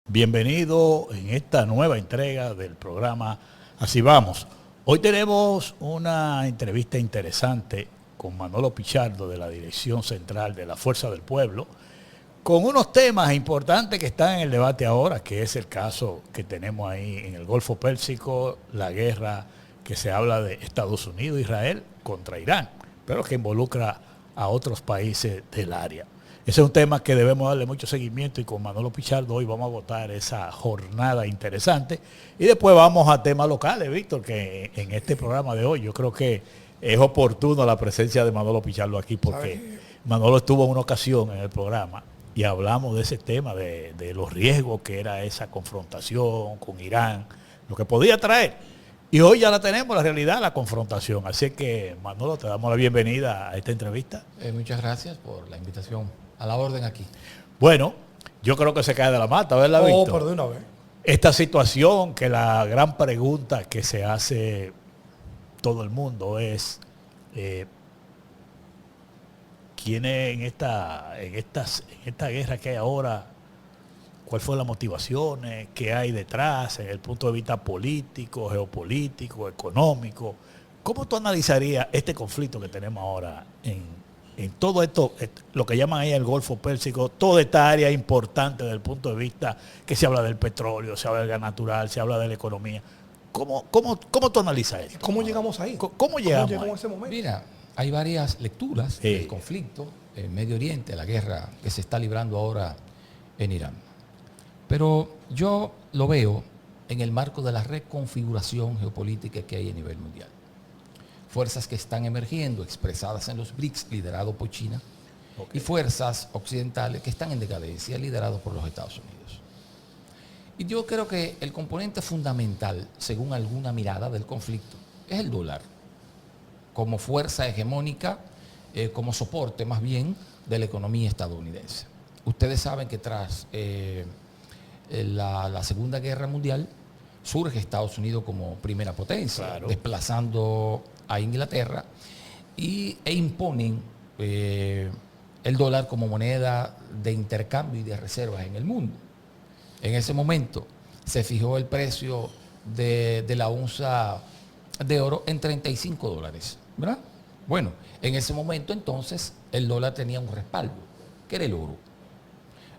Bienvenido en esta nueva entrega del programa Así Vamos. Hoy tenemos una entrevista interesante con Manolo Pichardo de la Dirección Central de la Fuerza del Pueblo, con unos temas importantes que están en el debate ahora, que es el caso que tenemos ahí en el Golfo Pérsico, la guerra que se habla de Estados Unidos e Israel contra Irán, pero que involucra a otros países del área. Ese es un tema que debemos darle mucho seguimiento y con Manolo Pichardo hoy vamos a votar esa jornada interesante y después vamos a temas locales, Víctor, que en este programa de hoy yo creo que es oportuno la presencia de Manolo Pichardo aquí porque Manolo estuvo en una ocasión en el programa y hablamos de ese tema, de los riesgos que era esa confrontación con Irán, lo que podía traer. Y hoy ya la tenemos, la realidad, la confrontación. Así que, Manolo, te damos la bienvenida a esta entrevista. Muchas gracias por la invitación. A la orden aquí. Bueno, yo creo que se cae de la mata, ¿verdad, Víctor? Pero de una vez. Esta situación, que la gran pregunta que se hace todo el mundo es quién es en esta guerra que hay ahora, cuál fue las motivaciones, qué hay detrás, en el punto de vista político, geopolítico, económico. ¿Cómo tú analizarías este conflicto que tenemos ahora en todo esto, lo que llaman ahí el Golfo Pérsico, toda esta área importante desde el punto de vista que se habla del petróleo, se habla del gas natural, se habla de la economía? ¿Cómo tú analizas esto? ¿Cómo llegamos ahí? ¿Cómo llegamos a ese momento? Mira, hay varias lecturas del conflicto en Medio Oriente, la guerra que se está librando ahora en Irán. Pero yo lo veo en el marco de la reconfiguración geopolítica que hay a nivel mundial. Fuerzas que están emergiendo, expresadas en los BRICS, liderados por China, y fuerzas occidentales que están en decadencia, liderados por los Estados Unidos. Y yo creo que el componente fundamental, según alguna mirada del conflicto, es el dólar, como fuerza hegemónica, como soporte más bien de la economía estadounidense. Ustedes saben que tras la Segunda Guerra Mundial surge Estados Unidos como primera potencia, claro, desplazando a Inglaterra e imponen el dólar como moneda de intercambio y de reservas en el mundo. En ese momento se fijó el precio de la onza de oro en $35, ¿verdad? Bueno, en ese momento entonces el dólar tenía un respaldo, que era el oro.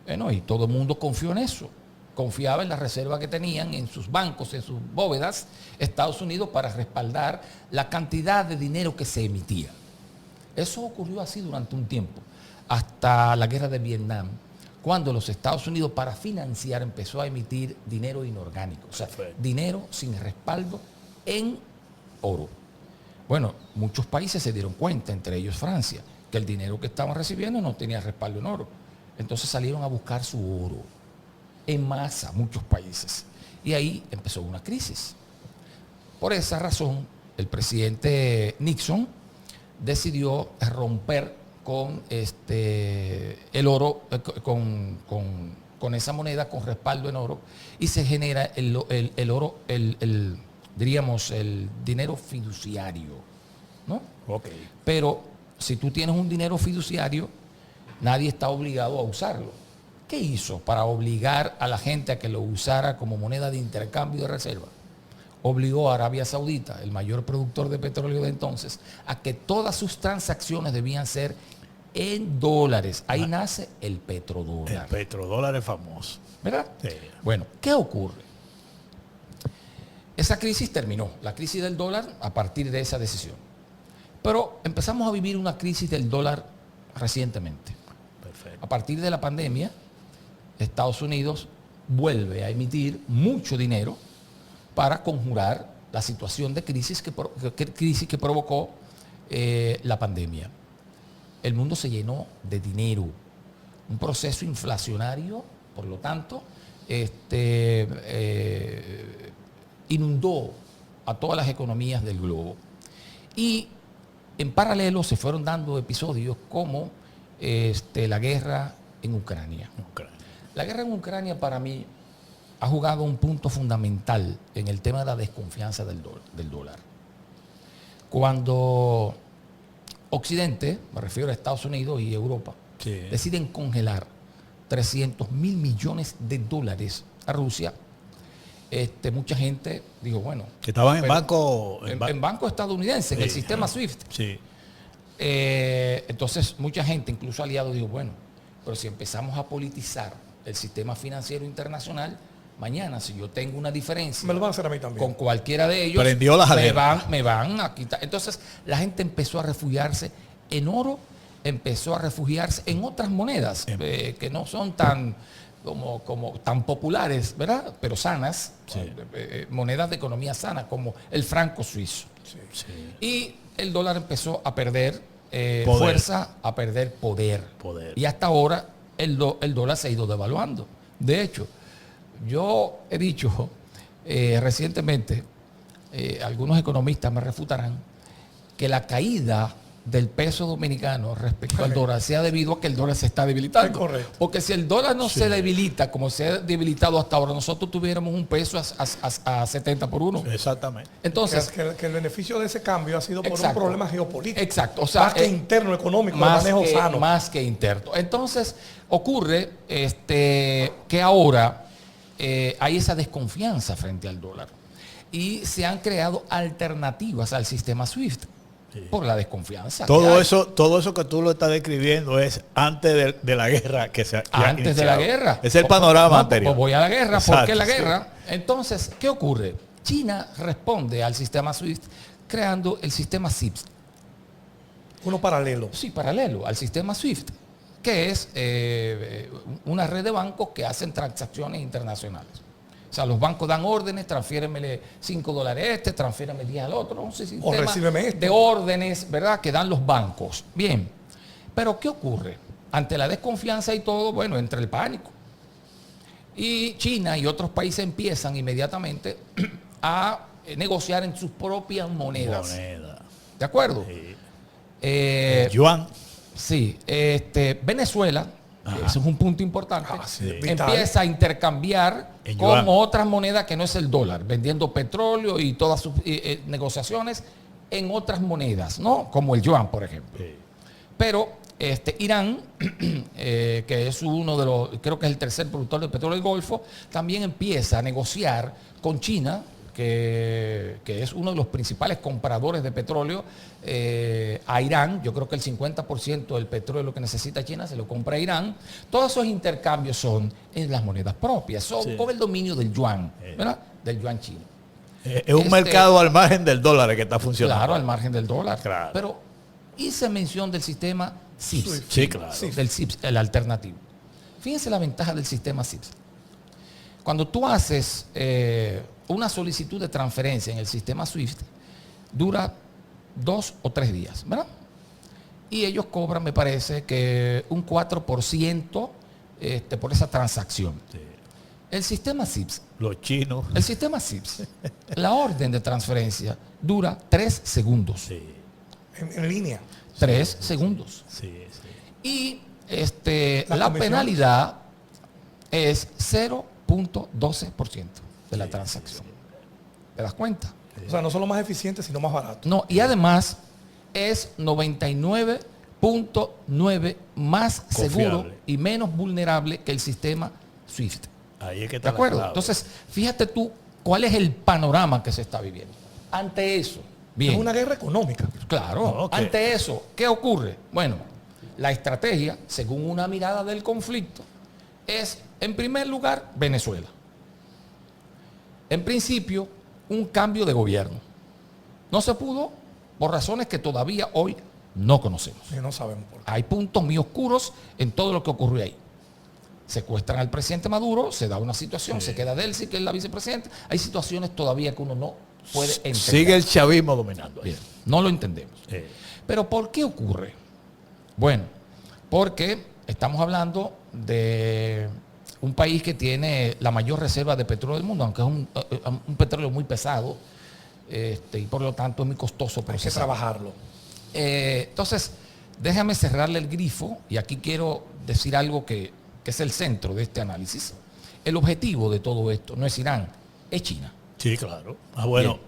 Bueno, y todo el mundo confió en eso. Confiaba en la reserva que tenían en sus bancos, en sus bóvedas, Estados Unidos, para respaldar la cantidad de dinero que se emitía. Eso ocurrió así durante un tiempo, hasta la guerra de Vietnam, cuando los Estados Unidos, para financiar, empezó a emitir dinero inorgánico, o sea, dinero sin respaldo en oro. Bueno, muchos países se dieron cuenta, entre ellos Francia, que el dinero que estaban recibiendo no tenía respaldo en oro. Entonces salieron a buscar su oro en masa, muchos países. Y ahí empezó una crisis. Por esa razón, el presidente Nixon decidió romper con el oro, con esa moneda con respaldo en oro, y se genera el oro, diríamos, el dinero fiduciario, ¿no? Okay. Pero si tú tienes un dinero fiduciario, nadie está obligado a usarlo. ¿Qué hizo para obligar a la gente a que lo usara como moneda de intercambio de reserva? Obligó a Arabia Saudita, el mayor productor de petróleo de entonces, a que todas sus transacciones debían ser en dólares. Ahí nace el petrodólar. El petrodólar es famoso, ¿verdad? Sí. Bueno, ¿qué ocurre? Esa crisis terminó, la crisis del dólar, a partir de esa decisión. Pero empezamos a vivir una crisis del dólar recientemente. Perfecto. A partir de la pandemia, Estados Unidos vuelve a emitir mucho dinero para conjurar la situación de crisis que provocó la pandemia. El mundo se llenó de dinero, un proceso inflacionario, por lo tanto, inundó a todas las economías del globo. Y en paralelo se fueron dando episodios como la guerra en Ucrania. La guerra en Ucrania, para mí, ha jugado un punto fundamental en el tema de la desconfianza del dólar. Cuando Occidente, me refiero a Estados Unidos y Europa, deciden congelar $300 mil millones a Rusia, mucha gente dijo, bueno... Que estaban en banco... En banco estadounidense, en el sistema SWIFT. Sí. Entonces, mucha gente, incluso aliados, dijo, bueno, pero si empezamos a politizar el sistema financiero internacional, mañana, si yo tengo una diferencia... Me lo van a hacer a mí también. Con cualquiera de ellos, prendió la jalera. me van a quitar. Entonces, la gente empezó a refugiarse en oro, empezó a refugiarse en otras monedas que no son tan tan populares, ¿verdad? Pero sanas, sí. Monedas de economía sana, como el franco suizo. Sí, sí. Y el dólar empezó a perder fuerza, a perder poder. Y hasta ahora el dólar se ha ido devaluando. De hecho, yo he dicho recientemente, algunos economistas me refutarán, que la caída del peso dominicano respecto al dólar sea debido a que el dólar se está debilitando. Es correcto. Porque si el dólar no se debilita como se ha debilitado hasta ahora, nosotros tuviéramos un peso a 70 por 1. Exactamente. Entonces, que el beneficio de ese cambio ha sido por un problema geopolítico. Exacto. O sea, más que interno, económico, de manejo sano. Más que interno. Entonces, ocurre que ahora hay esa desconfianza frente al dólar. Y se han creado alternativas al sistema SWIFT. Sí. Por la desconfianza. Todo eso que tú lo estás describiendo es antes de la guerra que se ha Antes iniciado. de la guerra. Es el panorama anterior. Pues voy a la guerra. Exacto. ¿Por qué la guerra? Entonces, ¿qué ocurre? China responde al sistema SWIFT creando el sistema SIPS. Uno paralelo. Sí, paralelo al sistema SWIFT, que es una red de bancos que hacen transacciones internacionales. O sea, los bancos dan órdenes, transfiéremele $5 a este, transfiéreme 10 al otro. No sé si o recíbeme esto. De órdenes, ¿verdad?, que dan los bancos. Bien, pero ¿qué ocurre? Ante la desconfianza y todo, bueno, entra el pánico. Y China y otros países empiezan inmediatamente a negociar en sus propias monedas. ¿De acuerdo? Sí. El yuan. Sí. Venezuela, ese es un punto importante, empieza a intercambiar con otras monedas que no es el dólar, vendiendo petróleo y todas sus negociaciones en otras monedas, ¿no? Como el yuan, por ejemplo. Sí. Pero Irán, que es uno de los, creo que es el tercer productor de petróleo del Golfo, también empieza a negociar con China, que es uno de los principales compradores de petróleo a Irán. Yo creo que el 50% del petróleo que necesita China se lo compra a Irán. Todos esos intercambios son en las monedas propias, son con el dominio del yuan, ¿verdad? Del yuan chino. Es un mercado al margen del dólar que está funcionando. Claro, al margen del dólar. Claro. Pero hice mención del sistema SIPS. Sí, claro. Del SIPS, el alternativo. Fíjense la ventaja del sistema SIPS. Cuando tú haces una solicitud de transferencia en el sistema SWIFT, dura 2 o 3 días, ¿verdad? Y ellos cobran, me parece, que un 4% por esa transacción. Sí. El sistema SIPS. Los chinos. El sistema SIPS. La orden de transferencia dura 3 segundos. Sí. En línea. 3 segundos. Sí, sí. Y la penalidad es 0.12% de la transacción. Sí. ¿Te das cuenta? O sea, no solo más eficiente, sino más barato. No, y además es 99.9 más seguro y menos vulnerable que el sistema SWIFT. Ahí es que está. ¿De acuerdo? Entonces, fíjate tú cuál es el panorama que se está viviendo. Ante eso, bien. Es una guerra económica. Claro. Okay. Ante eso, ¿qué ocurre? Bueno, la estrategia, según una mirada del conflicto, es, en primer lugar, Venezuela. En principio, un cambio de gobierno. No se pudo por razones que todavía hoy no conocemos. Y no sabemos por qué. Hay puntos muy oscuros en todo lo que ocurrió ahí. Secuestran al presidente Maduro, se da una situación, se queda Delcy, que es la vicepresidenta. Hay situaciones todavía que uno no puede entender. Sigue el chavismo dominando. Bien, no lo entendemos. Pero ¿por qué ocurre? Bueno, porque estamos hablando de un país que tiene la mayor reserva de petróleo del mundo, aunque es un petróleo muy pesado y por lo tanto es muy costoso procesar. Hay que trabajarlo. Entonces, déjame cerrarle el grifo y aquí quiero decir algo que es el centro de este análisis. El objetivo de todo esto no es Irán, es China. Sí, claro. Bueno.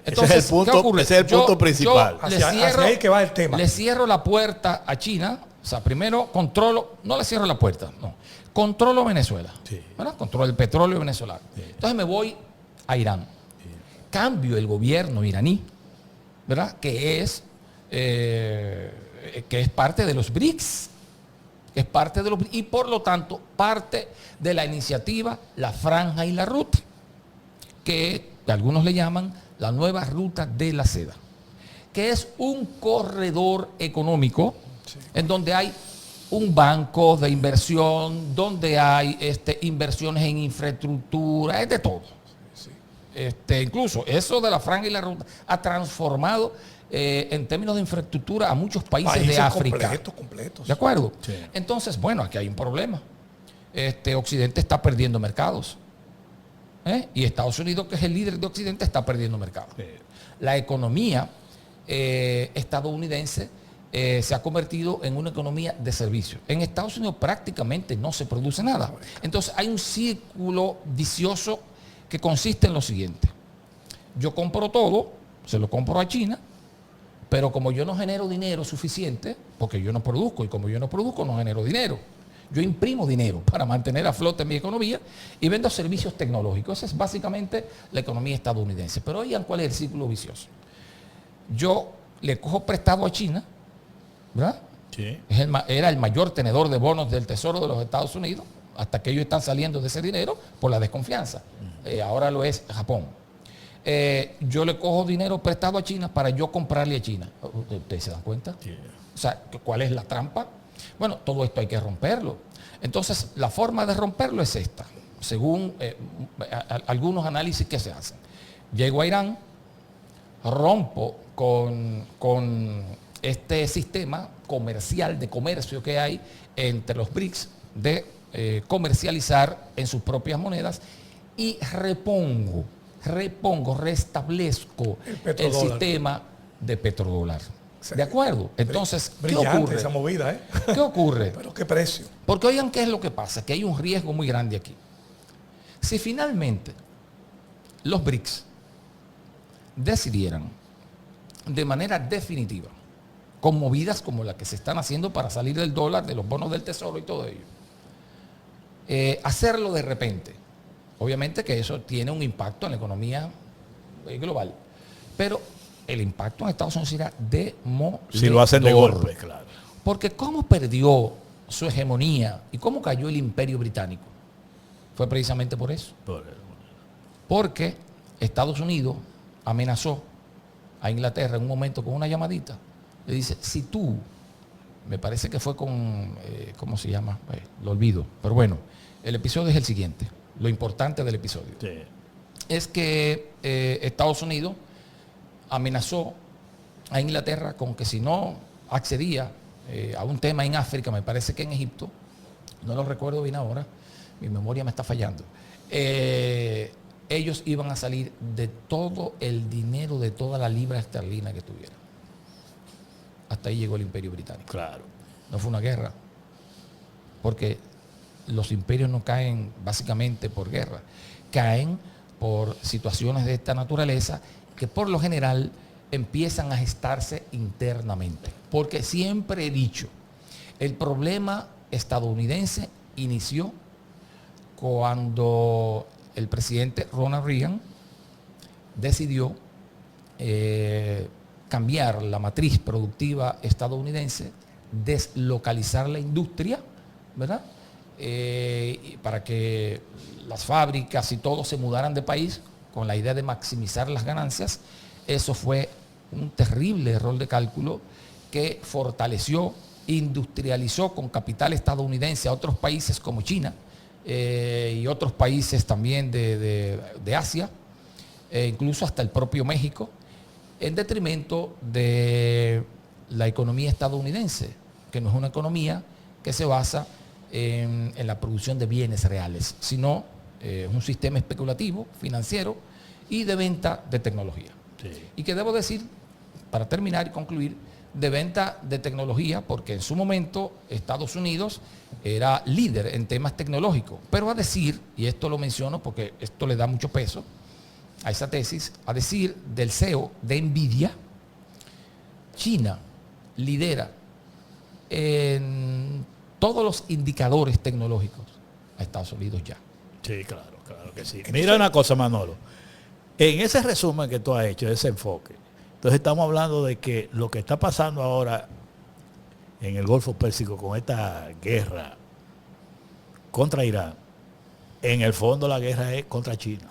Entonces, ese es el punto principal. Hacia ahí que va el tema. Le cierro la puerta a China sea, primero controlo, no le cierro la puerta, no. Controlo Venezuela, Sí. ¿verdad? Controlo el petróleo venezolano. Sí. Entonces me voy a Irán. Cambio el gobierno iraní, ¿verdad? Que es parte de los BRICS. Y por lo tanto parte de la iniciativa La Franja y la Ruta, que algunos le llaman la nueva ruta de la seda, que es un corredor económico en donde hay un banco de inversión, donde hay inversiones en infraestructura, es de todo. Incluso eso de la Franja y la Ruta ha transformado en términos de infraestructura a muchos países de África. Completos. ¿De acuerdo? Sí. Entonces, bueno, aquí hay un problema. Occidente está perdiendo mercados. Y Estados Unidos, que es el líder de Occidente, está perdiendo mercados. Sí. La economía estadounidense se ha convertido en una economía de servicios. En Estados Unidos prácticamente no se produce nada. Entonces hay un círculo vicioso que consiste en lo siguiente. Yo compro todo, se lo compro a China, pero como yo no genero dinero suficiente, porque yo no produzco, y como yo no produzco, no genero dinero. Yo imprimo dinero para mantener a flote mi economía y vendo servicios tecnológicos. Esa es básicamente la economía estadounidense. Pero oigan cuál es el círculo vicioso. Yo le cojo prestado a China, ¿verdad? Sí. Era el mayor tenedor de bonos del Tesoro de los Estados Unidos, hasta que ellos están saliendo de ese dinero por la desconfianza. Ahora lo es Japón. Yo le cojo dinero prestado a China para yo comprarle a China. ¿Ustedes se dan cuenta? Sí. O sea, ¿cuál es la trampa? Bueno, todo esto hay que romperlo. Entonces, la forma de romperlo es esta, según algunos análisis que se hacen. Llego a Irán, rompo con este sistema comercial, de comercio que hay entre los BRICS, de comercializar en sus propias monedas, y restablezco el sistema de petrodólar. ¿De acuerdo? Entonces, ¿qué ocurre? Esa movida, ¿eh? ¿Qué ocurre? Pero qué precio. Porque oigan qué es lo que pasa, que hay un riesgo muy grande aquí. Si finalmente los BRICS decidieran de manera definitiva, con movidas como las que se están haciendo para salir del dólar, de los bonos del tesoro y todo ello, hacerlo de repente, obviamente que eso tiene un impacto en la economía global, pero el impacto en Estados Unidos será demoledor. Si lo hacen de golpe, claro. Porque ¿cómo perdió su hegemonía y cómo cayó el imperio británico? Fue precisamente por eso. Porque Estados Unidos amenazó a Inglaterra en un momento con una llamadita. Le dice, si tú, me parece que fue con, ¿cómo se llama? Lo olvido. Pero bueno, el episodio es el siguiente. Lo importante del episodio Sí. es que Estados Unidos amenazó a Inglaterra con que si no accedía a un tema en África, me parece que en Egipto, no lo recuerdo bien ahora, mi memoria me está fallando, ellos iban a salir de todo el dinero, de toda la libra esterlina que tuvieran. Hasta ahí llegó el imperio británico. Claro. No fue una guerra, porque los imperios no caen básicamente por guerra, caen por situaciones de esta naturaleza que por lo general empiezan a gestarse internamente. Porque siempre he dicho, el problema estadounidense inició cuando el presidente Ronald Reagan decidió cambiar la matriz productiva estadounidense, deslocalizar la industria, ¿verdad? Para que las fábricas y todo se mudaran de país con la idea de maximizar las ganancias. Eso fue un terrible error de cálculo que fortaleció, industrializó con capital estadounidense a otros países como China y otros países también de Asia, incluso hasta el propio México, en detrimento de la economía estadounidense, que no es una economía que se basa en la producción de bienes reales, sino un sistema especulativo, financiero y de venta de tecnología. Sí. Y que debo decir, para terminar y concluir, de venta de tecnología, porque en su momento Estados Unidos era líder en temas tecnológicos, pero a decir, y esto lo menciono porque esto le da mucho peso a esa tesis, a decir del CEO de Nvidia, China lidera en todos los indicadores tecnológicos a Estados Unidos ya. Sí, claro que sí. Mira una cosa, Manolo. En ese resumen que tú has hecho, ese enfoque, entonces estamos hablando de que lo que está pasando ahora en el Golfo Pérsico con esta guerra contra Irán, en el fondo la guerra es contra China.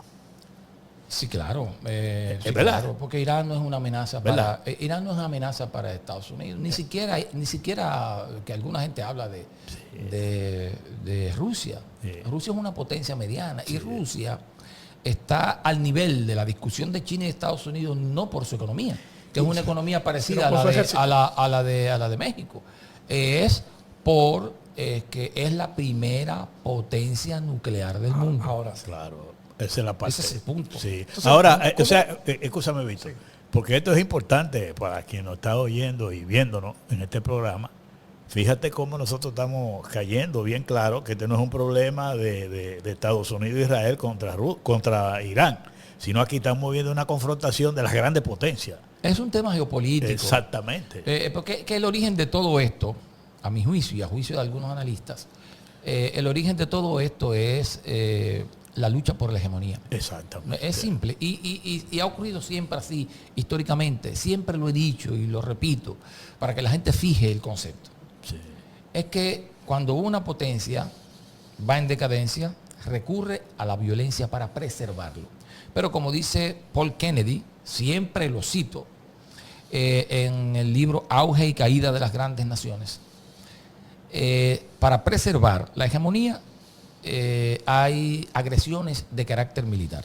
Sí, claro. ¿Es Sí, verdad? claro, porque Irán no es una amenaza ¿Verdad? para Irán no es una amenaza para Estados Unidos. Ni siquiera que alguna gente habla de Rusia. Sí. Rusia es una potencia mediana y Rusia está al nivel de la discusión de China y Estados Unidos no por su economía, que es una economía parecida a la de México. Es por que es la primera potencia nuclear del mundo. Ahora sí. Claro, esa es la parte. Ese es el punto. Sí. Entonces, Ahora, ¿cómo? escúchame, Víctor, porque esto es importante para quien nos está oyendo y viéndonos en este programa. Fíjate cómo nosotros estamos cayendo bien claro que este no es un problema de Estados Unidos e Israel contra Irán, sino aquí estamos viendo una confrontación de las grandes potencias. Es un tema geopolítico. Exactamente. Porque que el origen de todo esto, a mi juicio y a juicio de algunos analistas, el origen de todo esto es la lucha por la hegemonía. Exactamente. Es simple y ha ocurrido siempre así, históricamente. Siempre lo he dicho y lo repito, para que la gente fije el concepto. Sí. Es que cuando una potencia va en decadencia, recurre a la violencia para preservarlo. Pero como dice Paul Kennedy, siempre lo cito, en el libro Auge y Caída de las Grandes Naciones, para preservar la hegemonía hay agresiones de carácter militar.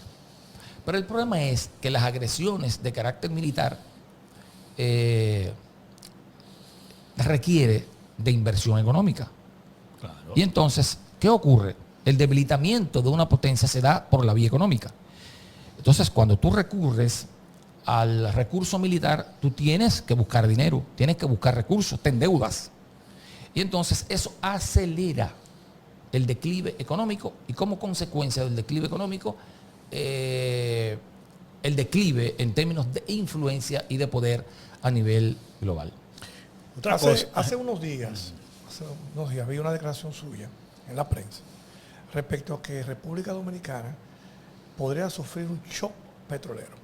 Pero el problema es que las agresiones de carácter militar requiere de inversión económica. Claro. Y entonces, ¿qué ocurre? El debilitamiento de una potencia se da por la vía económica. Entonces, cuando tú recurres al recurso militar, tú tienes que buscar dinero, tienes que buscar recursos, te endeudas. Y entonces eso acelera el declive económico y como consecuencia del declive económico, el declive en términos de influencia y de poder a nivel global. Hace unos días vi una declaración suya en la prensa respecto a que República Dominicana podría sufrir un shock petrolero.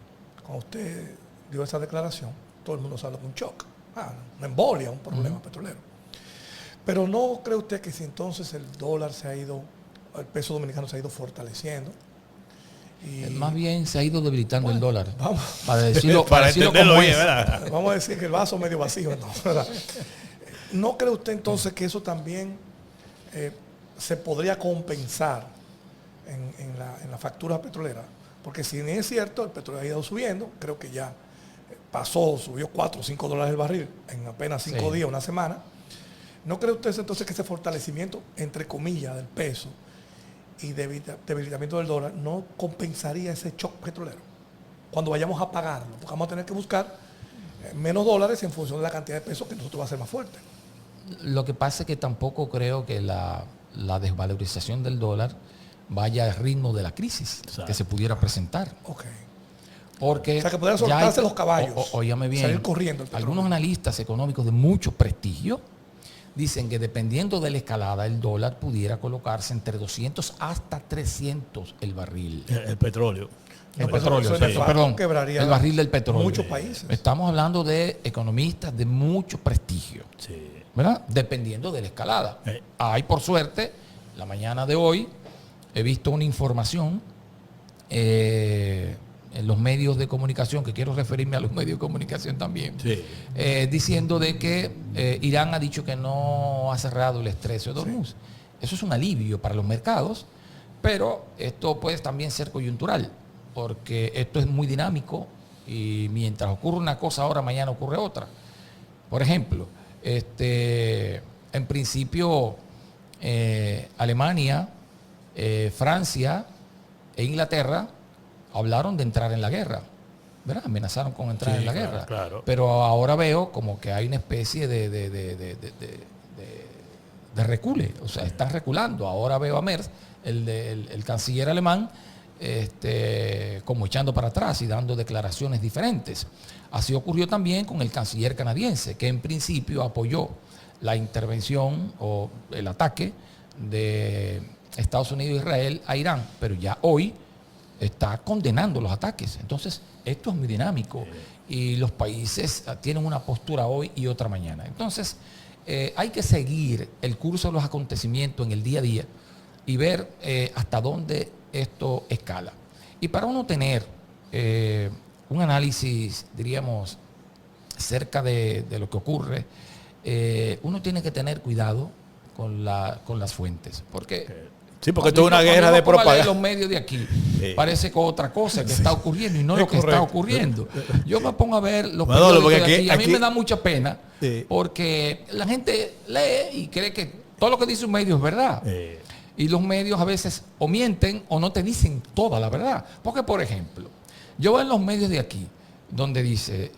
Cuando usted dio esa declaración, todo el mundo sabe que un shock, una embolia, un problema petrolero. Pero ¿no cree usted que si entonces el dólar el peso dominicano se ha ido fortaleciendo? Y Más bien se ha ido debilitando el dólar. Vamos, Para decirlo entenderlo como bien, es. ¿verdad? vamos a decir que el vaso medio vacío, ¿verdad? ¿No cree usted entonces que eso también se podría compensar en la factura petrolera? Porque si no es cierto, el petróleo ha ido subiendo, creo que ya subió 4 o 5 dólares el barril en apenas 5 días, una semana. ¿No cree usted entonces que ese fortalecimiento, entre comillas, del peso y debilitamiento del dólar no compensaría ese shock petrolero cuando vayamos a pagarlo? Porque vamos a tener que buscar menos dólares en función de la cantidad de pesos que nosotros va a ser más fuerte. Lo que pasa es que tampoco creo que la desvalorización del dólar vaya al ritmo de la crisis que se pudiera presentar. Ok. Porque o sea, que podrían soltarse los caballos. Óyame bien. Salir corriendo el petróleo. Algunos analistas económicos de mucho prestigio dicen que dependiendo de la escalada, el dólar pudiera colocarse entre 200 hasta 300 el barril. El petróleo. El petróleo, perdón, el barril del petróleo. Muchos países. Estamos hablando de economistas de mucho prestigio, Sí. ¿verdad? Dependiendo de la escalada. Hay, por suerte, la mañana de hoy he visto una información en los medios de comunicación, que quiero referirme a los medios de comunicación también, diciendo de que Irán ha dicho que no ha cerrado el estrecho de Hormuz. Eso es un alivio para los mercados, pero esto puede también ser coyuntural, porque esto es muy dinámico y mientras ocurre una cosa ahora, mañana ocurre otra. Por ejemplo, en principio Alemania, Francia e Inglaterra hablaron de entrar en la guerra, ¿verdad? Amenazaron con entrar en la guerra. Claro. Pero ahora veo como que hay una especie de recule, o sea, están reculando. Ahora veo a Merz, el canciller alemán, como echando para atrás y dando declaraciones diferentes. Así ocurrió también con el canciller canadiense, que en principio apoyó la intervención o el ataque de Estados Unidos e Israel a Irán, pero ya hoy está condenando los ataques. Entonces, esto es muy dinámico y los países tienen una postura hoy y otra mañana. Entonces, hay que seguir el curso de los acontecimientos en el día a día y ver hasta dónde esto escala. Y para uno tener un análisis, diríamos, cerca de lo que ocurre, uno tiene que tener cuidado con las fuentes. Porque sí, porque esto es una guerra de propaganda. Los medios de aquí parece que otra cosa que está ocurriendo y no lo que está ocurriendo. Yo me pongo a ver los periódicos de aquí y a mí me da mucha pena porque la gente lee y cree que todo lo que dice un medio es verdad. Y los medios a veces o mienten o no te dicen toda la verdad. Porque, por ejemplo, yo veo en los medios de aquí donde dice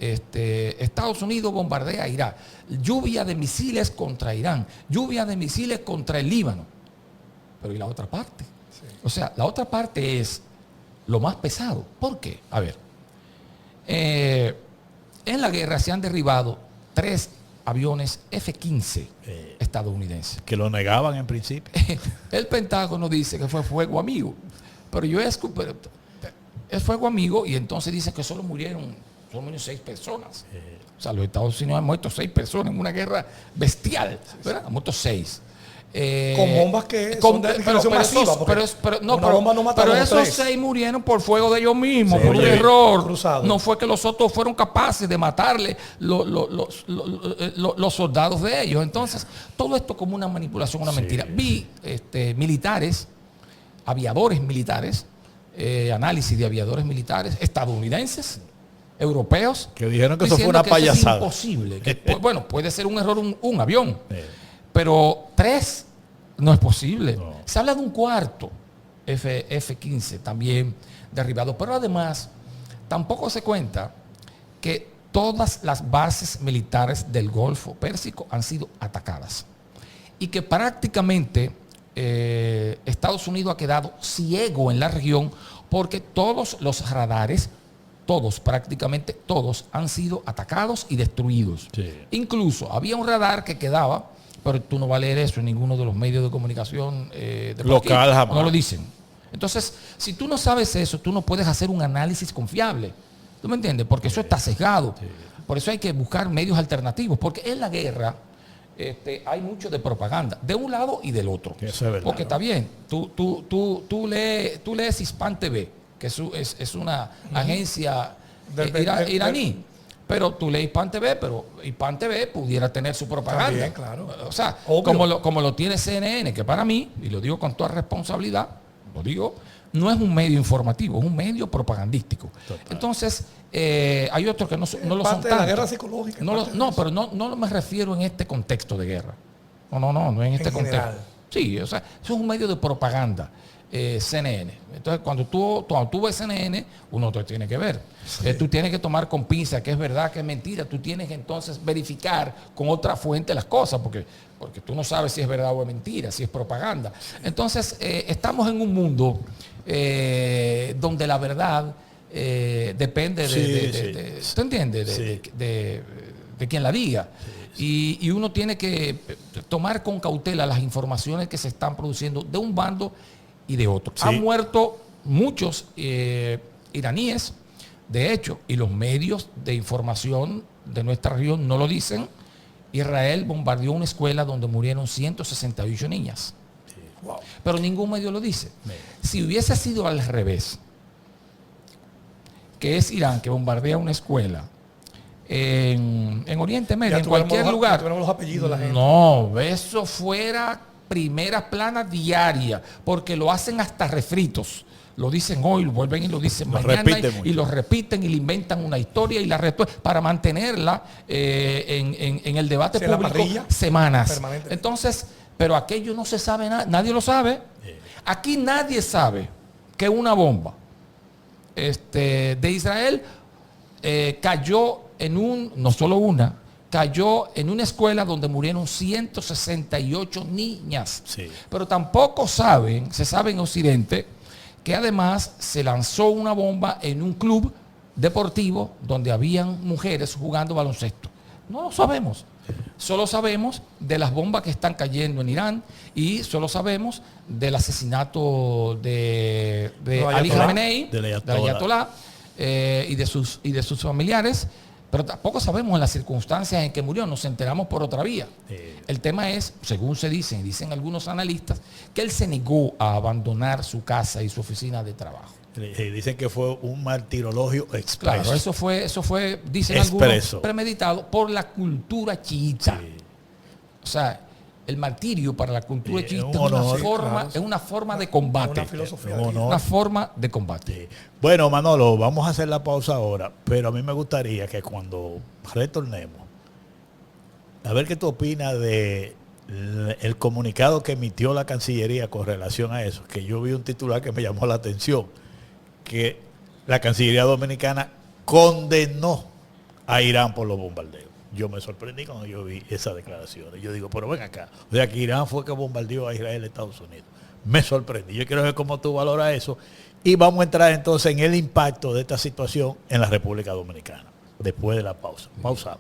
Estados Unidos bombardea a Irak, lluvia de misiles contra Irán, lluvia de misiles contra el Líbano. Pero ¿y la otra parte? Sí. O sea, la otra parte es lo más pesado. ¿Por qué? A ver, en la guerra se han derribado 3 aviones F-15 estadounidenses. Que lo negaban en principio. El Pentágono dice que fue fuego amigo. Pero es fuego amigo y entonces dice que solo murieron 6 personas. O sea, los Estados Unidos han muerto 6 personas en una guerra bestial. ¿Verdad? Han muerto 6. Con bombas que son de generación masiva. Pero esos 6 murieron por fuego de ellos mismos, por un error cruzado. No fue que los otros fueron capaces de matarle los soldados de ellos. Entonces, todo esto como una manipulación, una mentira. Vi militares, aviadores militares, análisis de aviadores militares estadounidenses, europeos, que dijeron que eso fue una payasada. Es imposible. Bueno, puede ser un error un avión. Pero 3 no es posible. No. Se habla de un cuarto F-15 también derribado. Pero además, tampoco se cuenta que todas las bases militares del Golfo Pérsico han sido atacadas. Y que prácticamente Estados Unidos ha quedado ciego en la región porque todos los radares, prácticamente todos, han sido atacados y destruidos. Sí. Incluso había un radar que quedaba, pero tú no vas a leer eso en ninguno de los medios de comunicación local, jamás. No lo dicen. Entonces, si tú no sabes eso, tú no puedes hacer un análisis confiable. ¿Tú me entiendes? Porque eso está sesgado. Sí. Por eso hay que buscar medios alternativos. Porque en la guerra hay mucho de propaganda, de un lado y del otro. Eso es verdad, porque está bien, tú lees Hispan TV, que es una agencia iraní. Pero tú lees Hispan TV, pero Hispan TV pudiera tener su propaganda. También, claro. O sea, como lo tiene CNN, que para mí, y lo digo con toda responsabilidad, no es un medio informativo, es un medio propagandístico. Total. Entonces, hay otros que no lo son tanto. De la guerra psicológica. Pero no me refiero en este contexto de guerra. No en este contexto. General. Sí, o sea, eso es un medio de propaganda. CNN. Entonces, cuando tú ves CNN, uno te tiene que ver. Sí. Tú tienes que tomar con pinza que es verdad, que es mentira. Tú tienes que entonces verificar con otra fuente las cosas, porque tú no sabes si es verdad o es mentira, si es propaganda. Sí. Entonces, estamos en un mundo donde la verdad depende ¿tú entiendes? De quien la diga. Sí. Y uno tiene que tomar con cautela las informaciones que se están produciendo de un bando y de otro. Sí. Han muerto muchos iraníes, de hecho, y los medios de información de nuestra región no lo dicen. Israel bombardeó una escuela donde murieron 168 niñas. Sí. Wow. Pero ningún medio lo dice. Si hubiese sido al revés, que es Irán que bombardea una escuela en Oriente Medio, en cualquier lugar. Los apellidos de la gente. No, eso fuera primeras planas diarias, porque lo hacen hasta refritos. Lo dicen hoy, lo vuelven y lo dicen mañana y lo repiten y le inventan una historia y la para mantenerla en el debate público semanas. Entonces, pero aquello no se sabe nada, nadie lo sabe. Aquí nadie sabe que una bomba de Israel cayó no solo una, cayó en una escuela donde murieron 168 niñas. Sí. Pero tampoco se sabe en Occidente que además se lanzó una bomba en un club deportivo donde habían mujeres jugando baloncesto. No lo sabemos. Solo sabemos de las bombas que están cayendo en Irán y solo sabemos del asesinato de Ali Khamenei, del Ayatollah, y de sus familiares, pero tampoco sabemos en las circunstancias en que murió, nos enteramos por otra vía. El tema es, según dicen algunos analistas, que él se negó a abandonar su casa y su oficina de trabajo. Dicen que fue un martirologio expreso. Claro, eso fue, dicen algunos, premeditado por la cultura chiita. Sí. O sea, el martirio para la cultura chiita es una forma de combate. Una filosofía. Una forma de combate. Sí. Bueno, Manolo, vamos a hacer la pausa ahora, pero a mí me gustaría que cuando retornemos, a ver qué tú opinas de el comunicado que emitió la Cancillería con relación a eso, que yo vi un titular que me llamó la atención, que la Cancillería Dominicana condenó a Irán por los bombardeos. Yo me sorprendí cuando yo vi esas declaraciones. Yo digo, pero ven acá. O sea, que Irán fue que bombardeó a Israel y Estados Unidos. Me sorprendí. Yo quiero ver cómo tú valoras eso. Y vamos a entrar entonces en el impacto de esta situación en la República Dominicana. Después de la pausa. Pausamos.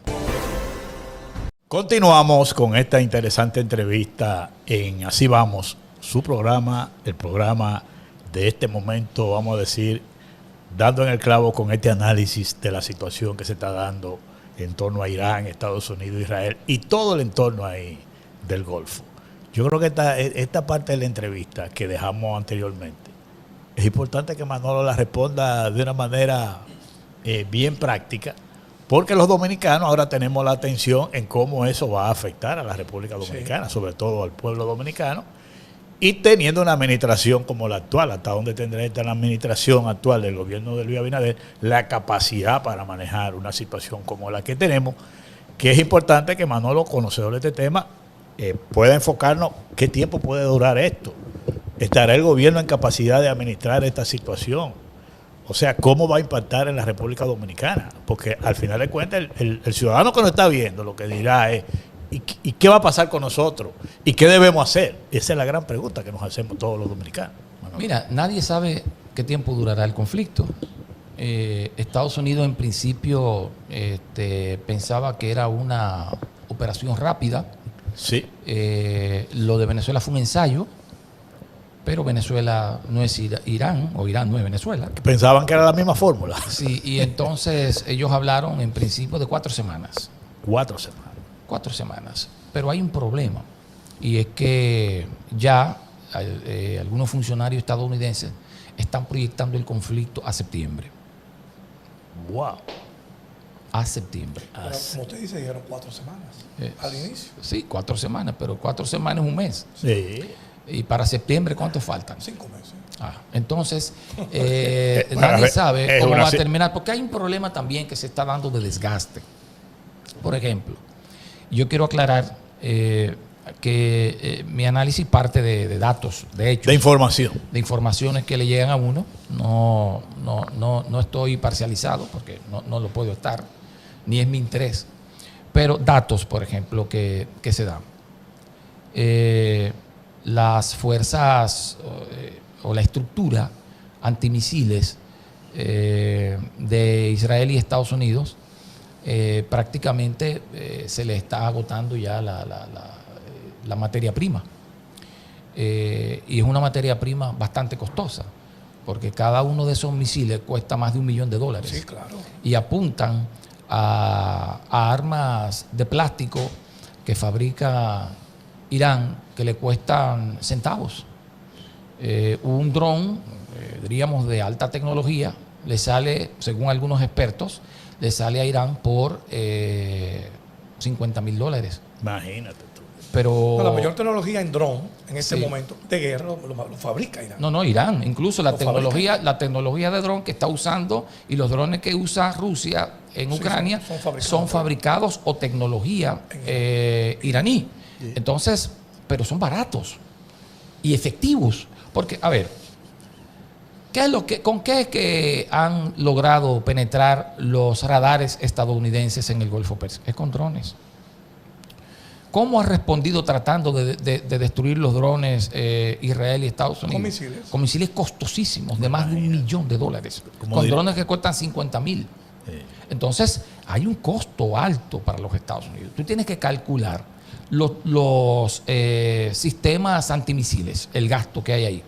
Continuamos con esta interesante entrevista en Así Vamos, su programa, el programa de este momento, vamos a decir, dando en el clavo con este análisis de la situación que se está dando en torno a Irán, Estados Unidos, Israel y todo el entorno ahí del Golfo. Yo creo que esta parte de la entrevista que dejamos anteriormente, es importante que Manolo la responda de una manera bien práctica, porque los dominicanos ahora tenemos la atención en cómo eso va a afectar a la República Dominicana, sobre todo al pueblo dominicano, y teniendo una administración como la actual, hasta donde tendrá esta la administración actual del gobierno de Luis Abinader, la capacidad para manejar una situación como la que tenemos, que es importante que Manolo, conocedor de este tema, pueda enfocarnos qué tiempo puede durar esto. ¿Estará el gobierno en capacidad de administrar esta situación? O sea, ¿cómo va a impactar en la República Dominicana? Porque al final de cuentas, el ciudadano que nos está viendo lo que dirá es, ¿y qué va a pasar con nosotros? ¿Y qué debemos hacer? Esa es la gran pregunta que nos hacemos todos los dominicanos. Mira, nadie sabe qué tiempo durará el conflicto. Estados Unidos en principio pensaba que era una operación rápida. Sí. Lo de Venezuela fue un ensayo, pero Venezuela no es Irán, o Irán no es Venezuela. Pensaban que era la misma fórmula. Sí, y entonces ellos hablaron en principio de 4 semanas. 4 semanas. 4 semanas. Pero hay un problema, y es que ya algunos funcionarios estadounidenses están proyectando el conflicto a septiembre. ¡Wow! A septiembre. Pero, como usted dice, dijeron 4 semanas al inicio. Sí, 4 semanas, pero 4 semanas es un mes. Sí. Y para septiembre, ¿cuánto faltan? 5 meses. Entonces, nadie sabe cómo va a terminar, porque hay un problema también que se está dando de desgaste. Por ejemplo, yo quiero aclarar que mi análisis parte de datos, de hechos. De información. De informaciones que le llegan a uno. No estoy parcializado, porque no lo puedo estar, ni es mi interés. Pero datos, por ejemplo, que se dan. Las fuerzas o la estructura antimisiles de Israel y Estados Unidos prácticamente se le está agotando ya la materia prima. Y es una materia prima bastante costosa, porque cada uno de esos misiles cuesta más de $1 millón. Sí, claro. Y apuntan a armas de plástico que fabrica Irán, que le cuestan centavos. Un dron, diríamos de alta tecnología, le sale, según algunos expertos, le sale a Irán por $50,000. Imagínate tú. Pero la mayor tecnología en dron en este momento de guerra lo fabrica Irán. No, Irán. Incluso la tecnología de dron que está usando y los drones que usa Rusia en Ucrania son fabricados o tecnología iraní. Sí. Entonces, pero son baratos y efectivos. Porque, a ver, ¿con qué es que han logrado penetrar los radares estadounidenses en el Golfo Pérsico? Es con drones. ¿Cómo ha respondido tratando de destruir los drones Israel y Estados Unidos? Con misiles costosísimos, de más de $1 millón. Con drones que cuestan $50,000. Entonces, hay un costo alto para los Estados Unidos. Tú tienes que calcular los sistemas antimisiles, el gasto que hay ahí,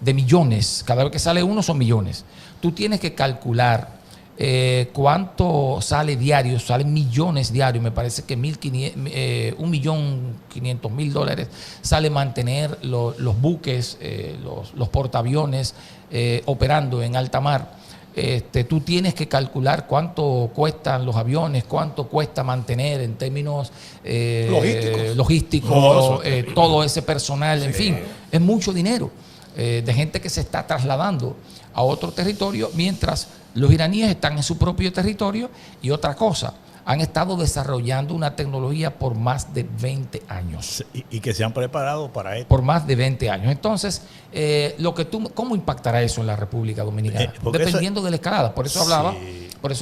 de millones. Cada vez que sale uno son millones. Tú tienes que calcular cuánto sale diario, salen millones diarios, me parece que $1.500.000 sale mantener los buques, los portaaviones operando en alta mar. Tú tienes que calcular cuánto cuestan los aviones, cuánto cuesta mantener en términos logísticos todo ese personal, en fin, es mucho dinero de gente que se está trasladando a otro territorio, mientras los iraníes están en su propio territorio. Y otra cosa, han estado desarrollando una tecnología por más de 20 años. Y que se han preparado para esto. Por más de 20 años. Entonces, ¿cómo impactará eso en la República Dominicana? Dependiendo de la escalada. Por eso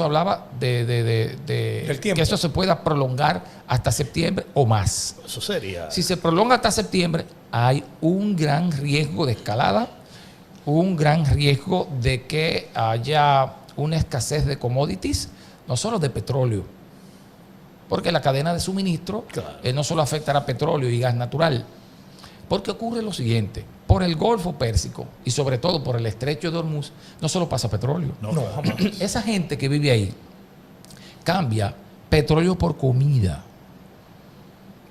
hablaba de que eso se pueda prolongar hasta septiembre o más. Eso sería. Si se prolonga hasta septiembre, hay un gran riesgo de escalada, un gran riesgo de que haya una escasez de commodities, no solo de petróleo, porque la cadena de suministro no solo afectará petróleo y gas natural, porque ocurre lo siguiente: por el Golfo Pérsico y sobre todo por el Estrecho de Hormuz no solo pasa petróleo. No, jamás. Esa gente que vive ahí cambia petróleo por comida.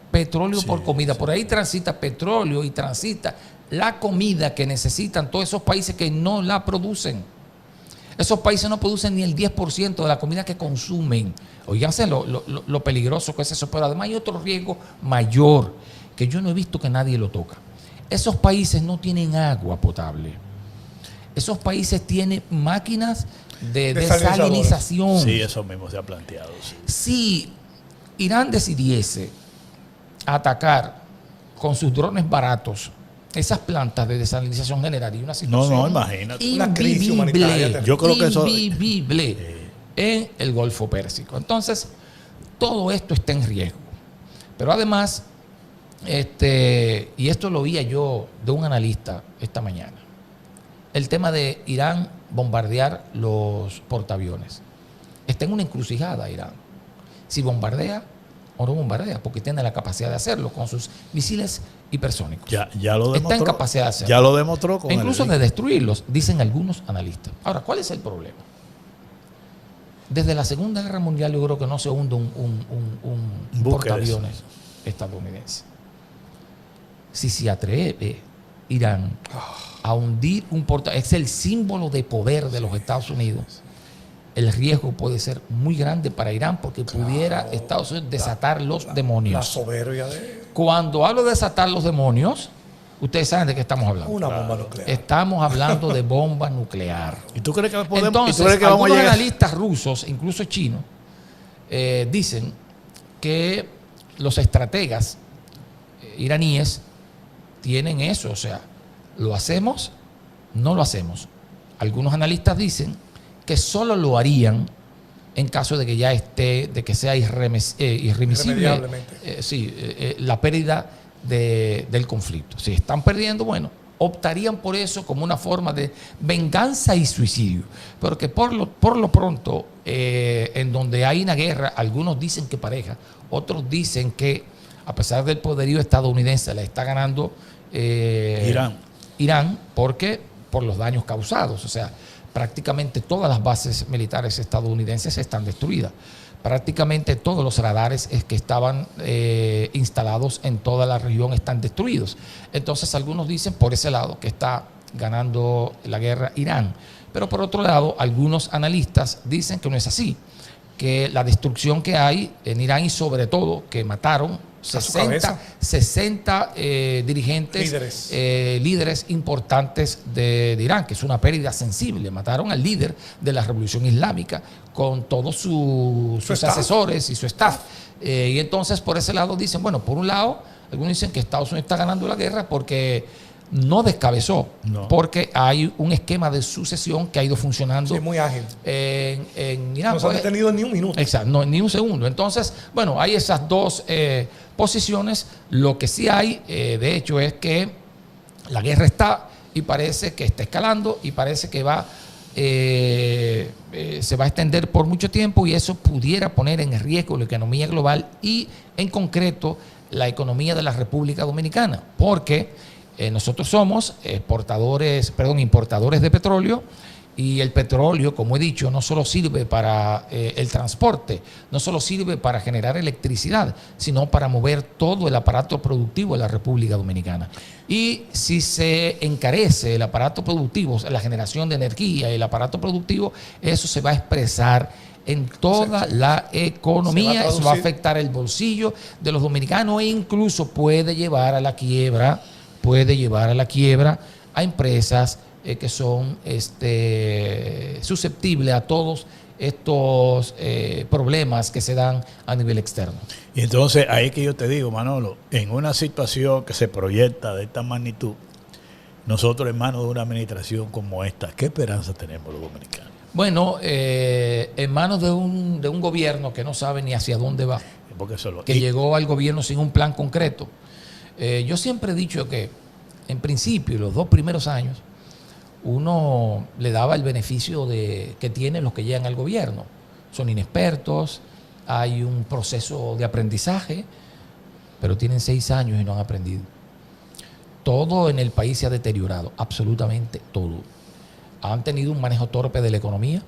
Petróleo por comida. Por ahí transita petróleo y transita la comida que necesitan todos esos países que no la producen. Esos países no producen ni el 10% de la comida que consumen. Oíganse lo peligroso que es eso. Pero además hay otro riesgo mayor que yo no he visto que nadie lo toca. Esos países no tienen agua potable. Esos países tienen máquinas de desalinización. Sí, eso mismo se ha planteado. Si Irán decidiese atacar con sus drones baratos esas plantas de desalinización, generaría una situación imagínate, una crisis humanitaria. Yo creo que eso invivible en el Golfo Pérsico. Entonces, todo esto está en riesgo. Pero además, y esto lo oía yo de un analista esta mañana, el tema de Irán bombardear los portaaviones. Está en una encrucijada Irán. Si bombardea o no bombardea, porque tiene la capacidad de hacerlo con sus misiles hipersónicos. Ya lo demostró. Está en capacidad de hacerlo. Ya lo demostró con incluso de destruirlos, dicen algunos analistas. Ahora, ¿cuál es el problema? Desde la Segunda Guerra Mundial yo creo que no se hunde un portaaviones estadounidense. Si se atreve Irán a hundir un portaaviones, es el símbolo de poder de los Estados Unidos. El riesgo puede ser muy grande para Irán, porque pudiera Estados Unidos desatar los demonios. La soberbia de... Cuando hablo de desatar los demonios, ustedes saben de qué estamos hablando. Una bomba nuclear. Estamos hablando de bomba nuclear. ¿Y tú crees que podemos? Entonces, ¿y tú crees que vamos algunos a llegar? analistas rusos, incluso chinos, dicen que los estrategas iraníes tienen eso. O sea, ¿lo hacemos? No lo hacemos. Algunos analistas dicen que solo lo harían en caso de que ya esté, de que sea irremisible la pérdida del conflicto. Si están perdiendo, bueno, optarían por eso como una forma de venganza y suicidio. Porque por lo pronto, en donde hay una guerra, algunos dicen que pareja, otros dicen que a pesar del poderío estadounidense la está ganando Irán, porque por los daños causados. O sea, prácticamente todas las bases militares estadounidenses están destruidas. Prácticamente todos los radares que estaban instalados en toda la región están destruidos. Entonces algunos dicen por ese lado que está ganando la guerra Irán. Pero por otro lado, algunos analistas dicen que no es así, que la destrucción que hay en Irán y sobre todo que mataron 60 dirigentes, líderes importantes de Irán, que es una pérdida sensible. Mataron al líder de la Revolución Islámica con todos sus asesores y su staff. Y entonces por ese lado dicen, bueno, por un lado, algunos dicen que Estados Unidos está ganando la guerra porque no descabezó, porque hay un esquema de sucesión que ha ido funcionando muy ágil en Irán. No se ha detenido ni un minuto. Exacto, no, ni un segundo. Entonces, bueno, hay esas dos posiciones. Lo que sí hay, de hecho, es que la guerra está y parece que está escalando y parece que va se va a extender por mucho tiempo y eso pudiera poner en riesgo la economía global y en concreto la economía de la República Dominicana, porque nosotros somos importadores de petróleo. Y el petróleo, como he dicho, no solo sirve para el transporte, no solo sirve para generar electricidad, sino para mover todo el aparato productivo de la República Dominicana. Y si se encarece el aparato productivo, la generación de energía, el aparato productivo, eso se va a expresar en toda la economía, eso va a afectar el bolsillo de los dominicanos e incluso puede llevar a la quiebra a empresas que son susceptibles a todos estos problemas que se dan a nivel externo. Y entonces ahí que yo te digo, Manolo, en una situación que se proyecta de esta magnitud, nosotros en manos de una administración como esta, ¿qué esperanza tenemos los dominicanos? Bueno, en manos de un gobierno que no sabe ni hacia dónde va, llegó al gobierno sin un plan concreto. Yo siempre he dicho que en principio los 2 primeros años uno le daba el beneficio que tienen los que llegan al gobierno. Son inexpertos, hay un proceso de aprendizaje, pero tienen 6 años y no han aprendido. Todo en el país se ha deteriorado, absolutamente todo. Han tenido un manejo torpe de la economía.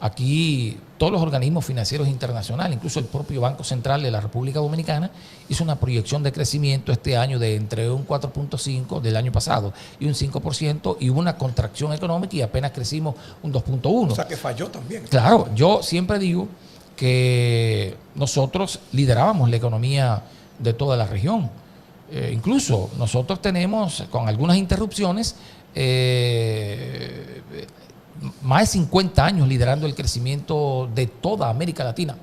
Aquí todos los organismos financieros internacionales, incluso el propio Banco Central de la República Dominicana, hizo una proyección de crecimiento este año de entre un 4.5% del año pasado y un 5%, y hubo una contracción económica y apenas crecimos un 2.1%. O sea que falló también. Claro, yo siempre digo que nosotros liderábamos la economía de toda la región. Incluso nosotros tenemos, con algunas interrupciones, más de 50 años liderando el crecimiento de toda América Latina,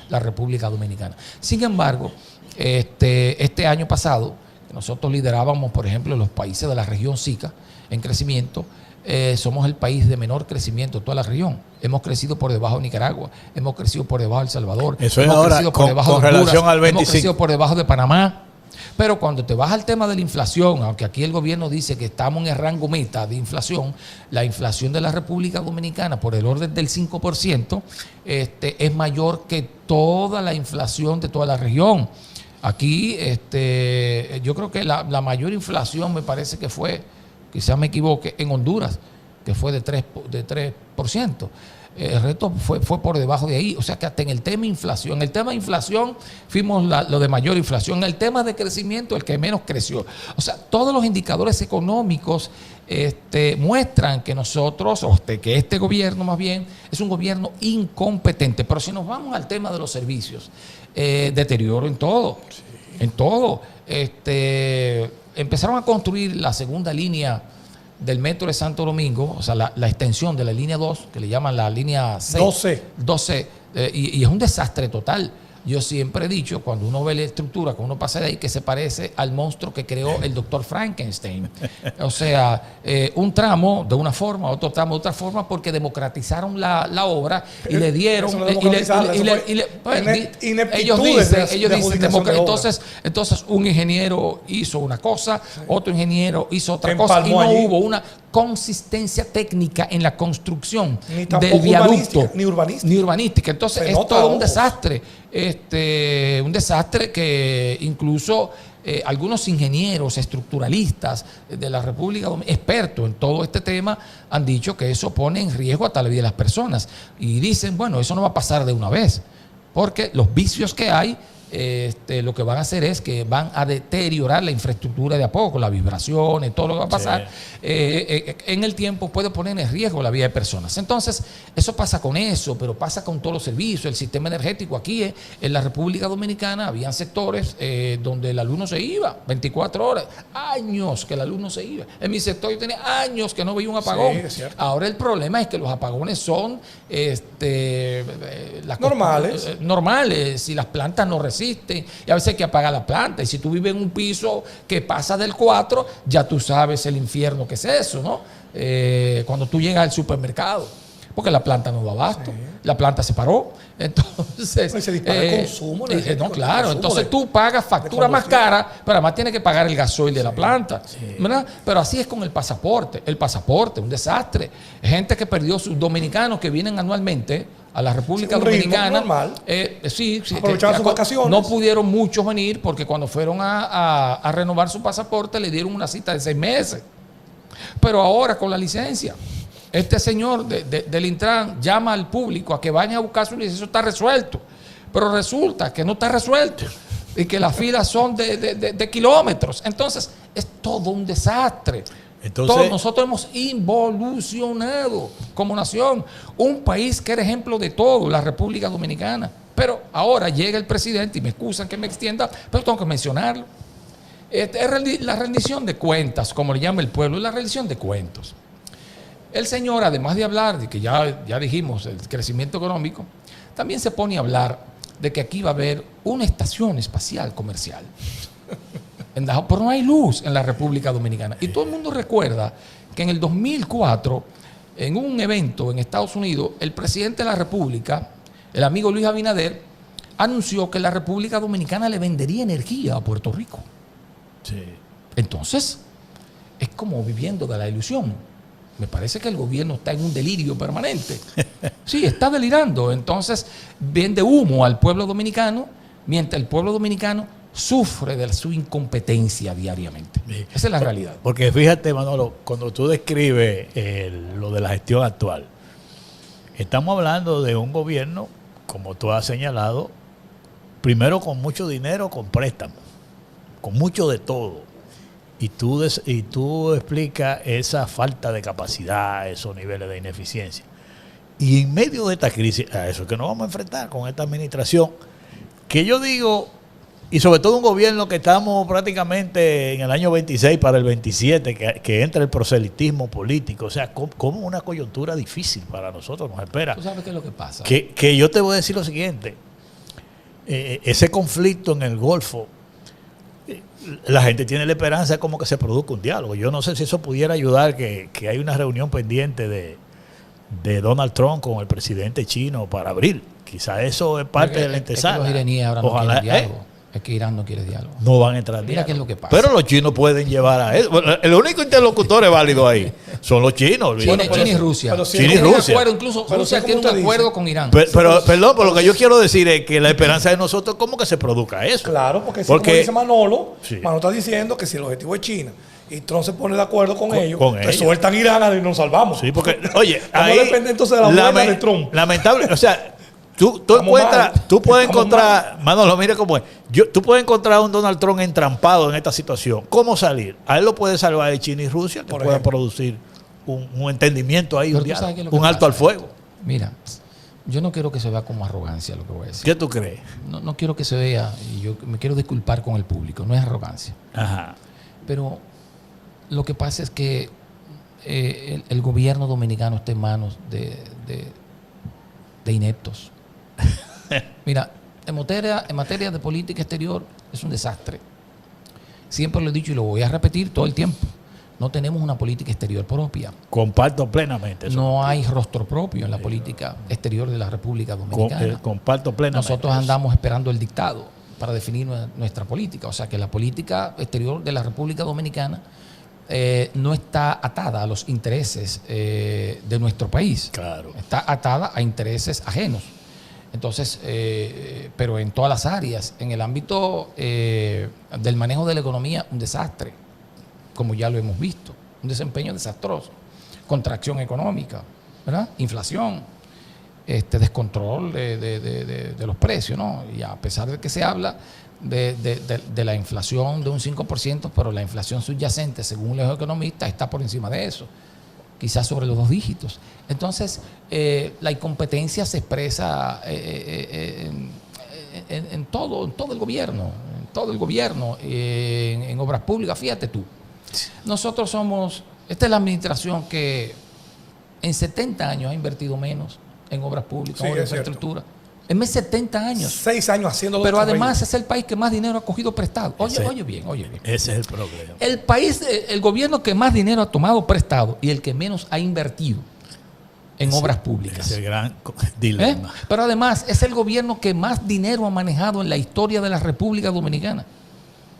la República Dominicana. Sin embargo, este año pasado, nosotros liderábamos, por ejemplo, los países de la región SICA en crecimiento. Somos el país de menor crecimiento de toda la región. Hemos crecido por debajo de Nicaragua, hemos crecido por debajo de El Salvador, eso hemos ahora, crecido por debajo con de Honduras, relación al 25. hemos crecido por debajo de Panamá. Pero cuando te vas al tema de la inflación, aunque aquí el gobierno dice que estamos en el rango meta de inflación, la inflación de la República Dominicana por el orden del 5% es mayor que toda la inflación de toda la región. Aquí yo creo que la mayor inflación me parece que fue, quizás me equivoque, en Honduras, que fue de 3%. El resto fue por debajo de ahí. O sea que hasta en el tema inflación, fuimos lo de mayor inflación. En el tema de crecimiento, el que menos creció. O sea, todos los indicadores económicos muestran que nosotros, que este gobierno más bien, es un gobierno incompetente. Pero si nos vamos al tema de los servicios, deterioro en todo. Sí. En todo. Empezaron a construir la segunda línea del metro de Santo Domingo, o sea, la extensión de la línea 2, que le llaman la línea 12, y es un desastre total. Yo siempre he dicho, cuando uno ve la estructura, cuando uno pasa de ahí, que se parece al monstruo que creó el doctor Frankenstein. O sea, un tramo de una forma, otro tramo de otra forma, porque democratizaron la obra y le dieron... Ellos dicen entonces un ingeniero hizo una cosa, otro ingeniero hizo otra cosa, y no hubo una consistencia técnica en la construcción del viaducto ni urbanística. Entonces es todo un desastre. Un desastre que incluso algunos ingenieros estructuralistas de la República Dominicana, expertos en todo este tema, han dicho que eso pone en riesgo hasta la vida de las personas. Y dicen, bueno, eso no va a pasar de una vez, porque los vicios que hay, lo que van a hacer es que van a deteriorar la infraestructura de a poco, las vibraciones, todo lo que va a pasar, en el tiempo puede poner en riesgo la vida de personas. Entonces, eso pasa con eso, pero pasa con todos los servicios, el sistema energético. Aquí en la República Dominicana habían sectores donde la luz no se iba 24 horas, años que la luz no se iba. En mi sector yo tenía años que no veía un apagón. Sí, ahora el problema es que los apagones son normales, si las plantas no resisten, y a veces hay que apagar la planta, y si tú vives en un piso que pasa del 4, ya tú sabes el infierno que es eso, ¿no? Cuando tú llegas al supermercado. porque la planta no da abasto, la planta se paró. Entonces, se dispara el consumo. No, claro, entonces tú pagas factura más cara, pero además tienes que pagar el gasoil de la planta. ¿Verdad? Pero así es con el pasaporte. El pasaporte, un desastre. Gente que perdió, sus dominicanos que vienen anualmente a la República Dominicana. Aprovechaban sus vacaciones. No pudieron muchos venir porque cuando fueron a renovar su pasaporte le dieron una cita de 6 meses. Pero ahora con la licencia, este señor del Intran llama al público a que vayan a buscar su licencia. Eso está resuelto. Pero resulta que no está resuelto y que las filas son de kilómetros. Entonces, es todo un desastre. Entonces, nosotros hemos involucionado como nación. Un país que era ejemplo de todo, la República Dominicana. Pero ahora llega el presidente, y me excusan que me extienda, pero tengo que mencionarlo. Es la rendición de cuentas, como le llama el pueblo, es la rendición de cuentos. El señor, además de hablar de que ya dijimos el crecimiento económico, también se pone a hablar de que aquí va a haber una estación espacial comercial. Pero no hay luz en la República Dominicana. Y todo el mundo recuerda que en el 2004, en un evento en Estados Unidos, el presidente de la República, el amigo Luis Abinader, anunció que la República Dominicana le vendería energía a Puerto Rico. Sí. Entonces, es como viviendo de la ilusión. Me parece que el gobierno está en un delirio permanente. Sí, está delirando. Entonces, vende humo al pueblo dominicano, mientras el pueblo dominicano sufre de su incompetencia diariamente. Esa es la realidad. Porque fíjate, Manolo, cuando tú describes lo de la gestión actual, estamos hablando de un gobierno, como tú has señalado, primero con mucho dinero, con préstamos, con mucho de todo. Y tú explicas esa falta de capacidad, esos niveles de ineficiencia. Y en medio de esta crisis, a eso es que nos vamos a enfrentar con esta administración, que yo digo, y sobre todo un gobierno que estamos prácticamente en el año 26 para el 27, que entra el proselitismo político, o sea, como una coyuntura difícil para nosotros nos espera. ¿Tú sabes qué es lo que pasa? Que yo te voy a decir lo siguiente, ese conflicto en el Golfo, la gente tiene la esperanza de como que se produzca un diálogo. Yo no sé si eso pudiera ayudar, que hay una reunión pendiente de Donald Trump con el presidente chino para abril. Quizá eso es parte de la antesala. Los iraníes ahora no quieren diálogo. Es que Irán no quiere diálogo. No van a entrar. Mira qué es lo que pasa. Pero los chinos pueden llevar a eso. El único interlocutor válido ahí son los chinos. China y Rusia. China y Rusia. Incluso Rusia tiene un acuerdo con Irán. Pero lo que yo quiero decir es que la esperanza de nosotros es como que se produzca eso. Claro, porque como dice Manolo, Manolo está diciendo que si el objetivo es China y Trump se pone de acuerdo con ellos, sueltan Irán y nos salvamos. Sí, porque, oye, ahí depende entonces de la buena de Trump. Lamentable, o sea, tú puedes encontrar, Manolo, mira cómo es. Tú puedes encontrar a un Donald Trump entrampado en esta situación. ¿Cómo salir? A él lo puede salvar de China y Rusia, que pueda producir un entendimiento ahí, un alto al fuego. Mira, yo no quiero que se vea como arrogancia lo que voy a decir. ¿Qué tú crees? No quiero que se vea, y yo me quiero disculpar con el público, no es arrogancia. Ajá. Pero lo que pasa es que el gobierno dominicano está en manos de ineptos. Mira, en materia de política exterior es un desastre. Siempre lo he dicho y lo voy a repetir todo el tiempo. No tenemos una política exterior propia. Comparto plenamente eso. No hay rostro propio en la política exterior de la República Dominicana. Comparto plenamente. Nosotros andamos esperando el dictado para definir nuestra política. O sea que la política exterior de la República Dominicana no está atada a los intereses de nuestro país. Claro. Está atada a intereses ajenos. Entonces, pero en todas las áreas, en el ámbito del manejo de la economía, un desastre, como ya lo hemos visto, un desempeño desastroso, contracción económica, ¿verdad? Inflación, descontrol de los precios, ¿no? Y a pesar de que se habla de la inflación de un 5%, pero la inflación subyacente, según los economistas, está por encima de eso, quizás sobre los 2 dígitos. Entonces, la incompetencia se expresa en todo el gobierno, en obras públicas. Fíjate tú, nosotros esta es la administración que en 70 años ha invertido menos en obras públicas, en infraestructura. En más de 70 años. 6 años haciéndolo. Pero además es el país que más dinero ha cogido prestado. Oye bien. Ese es el problema. El gobierno que más dinero ha tomado prestado y el que menos ha invertido en obras públicas. Es el gran dilema. Pero además es el gobierno que más dinero ha manejado en la historia de la República Dominicana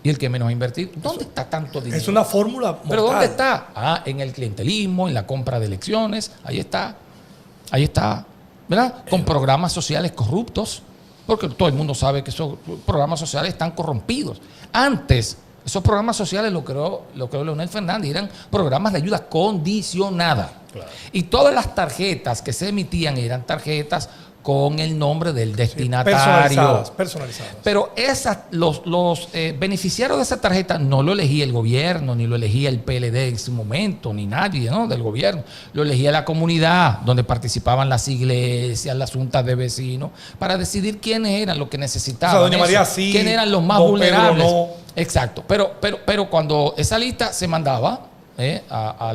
y el que menos ha invertido. ¿Dónde está tanto dinero? Es una fórmula mortal. ¿Pero dónde está? En el clientelismo, en la compra de elecciones. Ahí está, ¿verdad? Con programas sociales corruptos, porque todo el mundo sabe que esos programas sociales están corrompidos. Antes, esos programas sociales lo creó Leonel Fernández, eran programas de ayuda condicionada. Claro. Y todas las tarjetas que se emitían eran tarjetas con el nombre del destinatario. Personalizadas. Pero los beneficiarios de esa tarjeta no lo elegía el gobierno, ni lo elegía el PLD en su momento, ni nadie, ¿no?, del gobierno. Lo elegía la comunidad, donde participaban las iglesias, las juntas de vecinos, para decidir quiénes eran los que necesitaban. O sea, doña María sí, quiénes eran los más vulnerables. No. Exacto. Pero cuando esa lista se mandaba a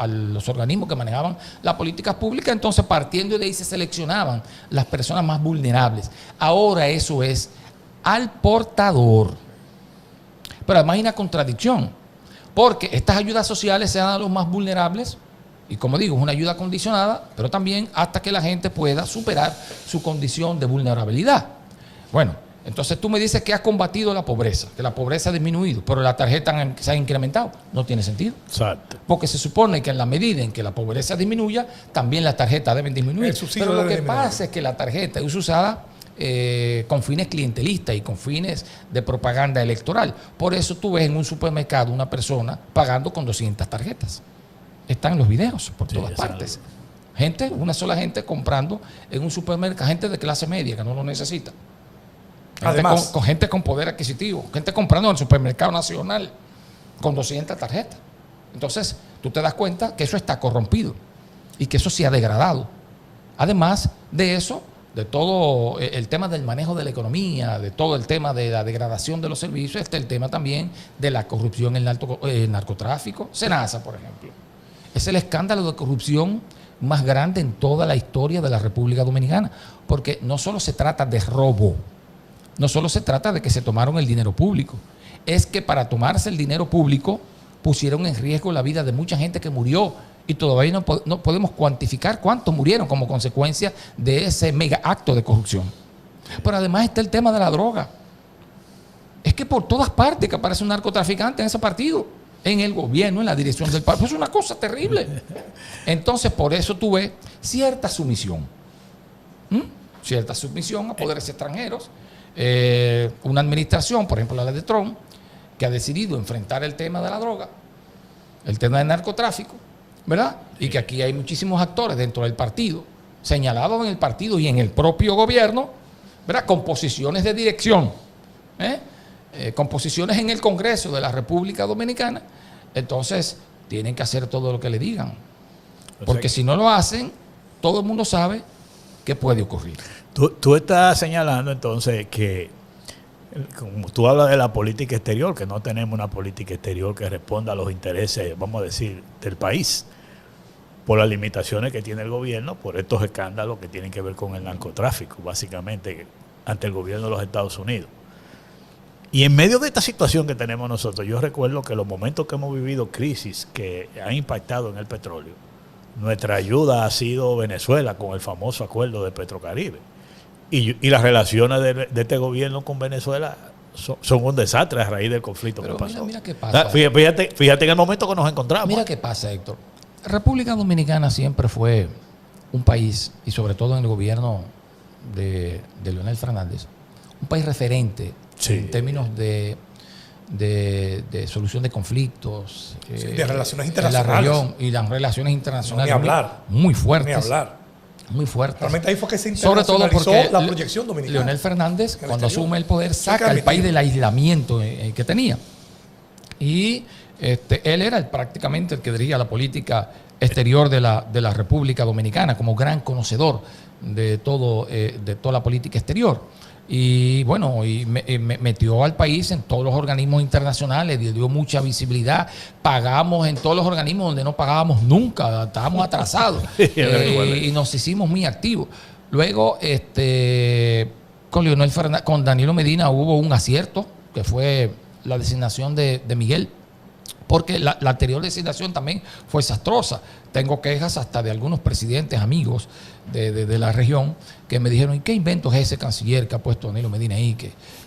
los organismos que manejaban las políticas públicas, entonces partiendo de ahí se seleccionaban las personas más vulnerables. Ahora eso es al portador. Pero además hay una contradicción, porque estas ayudas sociales se dan a los más vulnerables, y como digo, es una ayuda condicionada, pero también hasta que la gente pueda superar su condición de vulnerabilidad. Bueno, entonces tú me dices que has combatido la pobreza, que la pobreza ha disminuido, pero la tarjeta se ha incrementado. No tiene sentido. Exacto. Porque se supone que en la medida en que la pobreza disminuya, también las tarjetas deben disminuir. Pero lo que pasa es que la tarjeta es usada con fines clientelistas y con fines de propaganda electoral. Por eso tú ves en un supermercado una persona pagando con 200 tarjetas. Están en los videos por todas partes. Una sola gente comprando en un supermercado, gente de clase media que no lo necesita. Además, con gente con poder adquisitivo, gente comprando en el supermercado nacional con 200 tarjetas. Entonces, tú te das cuenta que eso está corrompido y que eso se ha degradado. Además de eso, de todo el tema del manejo de la economía, de todo el tema de la degradación de los servicios, está el tema también de la corrupción en el narcotráfico. SENASA, por ejemplo. Es el escándalo de corrupción más grande en toda la historia de la República Dominicana, porque no solo se trata de robo, no solo se trata de que se tomaron el dinero público, es que para tomarse el dinero público pusieron en riesgo la vida de mucha gente que murió y todavía no podemos cuantificar cuántos murieron como consecuencia de ese mega acto de corrupción. Pero además está el tema de la droga. Es que por todas partes que aparece un narcotraficante en ese partido, en el gobierno, en la dirección del partido. Es una cosa terrible. Entonces, por eso tú ves cierta sumisión. Cierta sumisión a poderes extranjeros. Una administración, por ejemplo la de Trump, que ha decidido enfrentar el tema de la droga, el tema del narcotráfico, ¿verdad? Y que aquí hay muchísimos actores dentro del partido, señalados en el partido y en el propio gobierno, ¿verdad? Con posiciones de dirección, con posiciones en el Congreso de la República Dominicana. Entonces tienen que hacer todo lo que le digan, porque si no lo hacen, todo el mundo sabe que puede ocurrir. Tú estás señalando entonces que, como tú hablas de la política exterior, que no tenemos una política exterior que responda a los intereses, vamos a decir, del país, por las limitaciones que tiene el gobierno, por estos escándalos que tienen que ver con el narcotráfico, básicamente, ante el gobierno de los Estados Unidos. Y en medio de esta situación que tenemos nosotros, yo recuerdo que los momentos que hemos vivido crisis que han impactado en el petróleo, nuestra ayuda ha sido Venezuela con el famoso acuerdo de Petrocaribe. Y las relaciones de este gobierno con Venezuela son un desastre a raíz del conflicto que pasó. Mira qué pasa. Fíjate en el momento que nos encontramos. Mira qué pasa, Héctor. República Dominicana siempre fue un país, y sobre todo en el gobierno de Leonel Fernández, un país referente en términos de solución de conflictos, de relaciones internacionales. En la región y las relaciones internacionales. Ni hablar. Muy fuertes. Ni hablar. Muy fuertes. Realmente ahí fue que se internacionalizó sobre todo porque la proyección dominicana. Leonel Fernández, cuando asume el poder, saca al país del aislamiento que tenía. Y él era prácticamente el que dirigía la política exterior de la República Dominicana, como gran conocedor de toda la política exterior. Y bueno, metió al país en todos los organismos internacionales, le dio mucha visibilidad. Pagamos en todos los organismos donde no pagábamos nunca, estábamos atrasados. Y nos hicimos muy activos. Luego, con Danilo Medina hubo un acierto, que fue la designación de Miguel, porque la anterior designación también fue desastrosa. tengo quejas hasta de algunos presidentes amigos de la región que me dijeron, ¿y qué invento es ese canciller que ha puesto Danilo Medina ahí,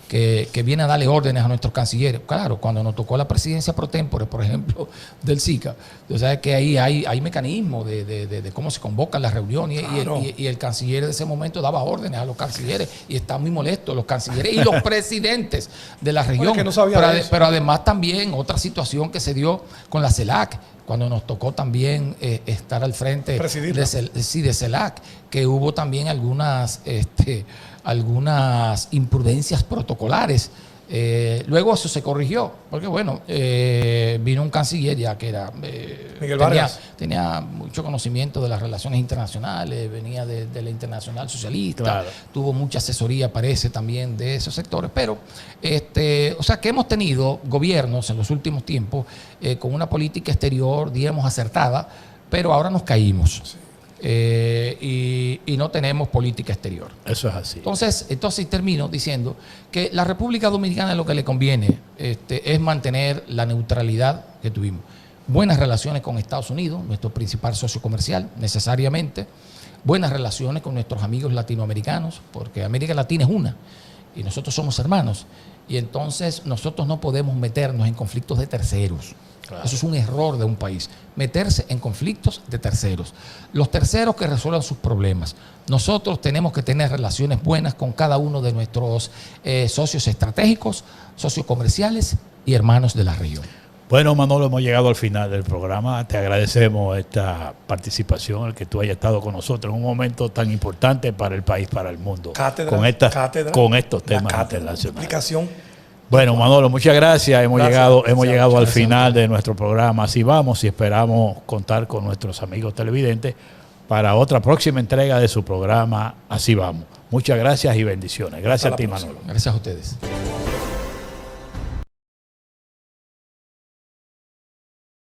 que viene a darle órdenes a nuestros cancilleres? Claro, cuando nos tocó la presidencia pro tempore, por ejemplo, del SICA, tú sabes que ahí hay mecanismos de cómo se convocan las reuniones, claro. y el canciller de ese momento daba órdenes a los cancilleres y están muy molestos los cancilleres y los presidentes de la región. Bueno, es que no pero además también otra situación que se dio con la CELAC, cuando nos tocó también estar al frente de CELAC, que hubo también algunas imprudencias protocolares. Luego eso se corrigió, porque bueno, vino un canciller ya que era Miguel Vargas. Tenía mucho conocimiento de las relaciones internacionales, venía de la Internacional Socialista, claro. Tuvo mucha asesoría, parece, también de esos sectores, pero o sea que hemos tenido gobiernos en los últimos tiempos con una política exterior, digamos, acertada, pero ahora nos caímos. Sí. Y no tenemos política exterior. Eso es así. Entonces termino diciendo que la República Dominicana lo que le conviene es mantener la neutralidad que tuvimos. Buenas relaciones con Estados Unidos, nuestro principal socio comercial, necesariamente. Buenas relaciones con nuestros amigos latinoamericanos, porque América Latina es una y nosotros somos hermanos. Y entonces nosotros no podemos meternos en conflictos de terceros. Claro. Eso es un error de un país, meterse en conflictos de terceros. Los terceros que resuelvan sus problemas. Nosotros tenemos que tener relaciones buenas con cada uno de nuestros socios estratégicos, socios comerciales y hermanos de la región. Bueno, Manolo, hemos llegado al final del programa. Te agradecemos esta participación, el que tú hayas estado con nosotros en un momento tan importante para el país, para el mundo. Cátedra, con estos temas internacionales. Explicación. Bueno, Manolo, muchas gracias. Hemos llegado al final de nuestro programa. Así vamos, y esperamos contar con nuestros amigos televidentes para otra próxima entrega de su programa Así Vamos. Muchas gracias y bendiciones. Gracias a ti, Manolo. Gracias a ustedes.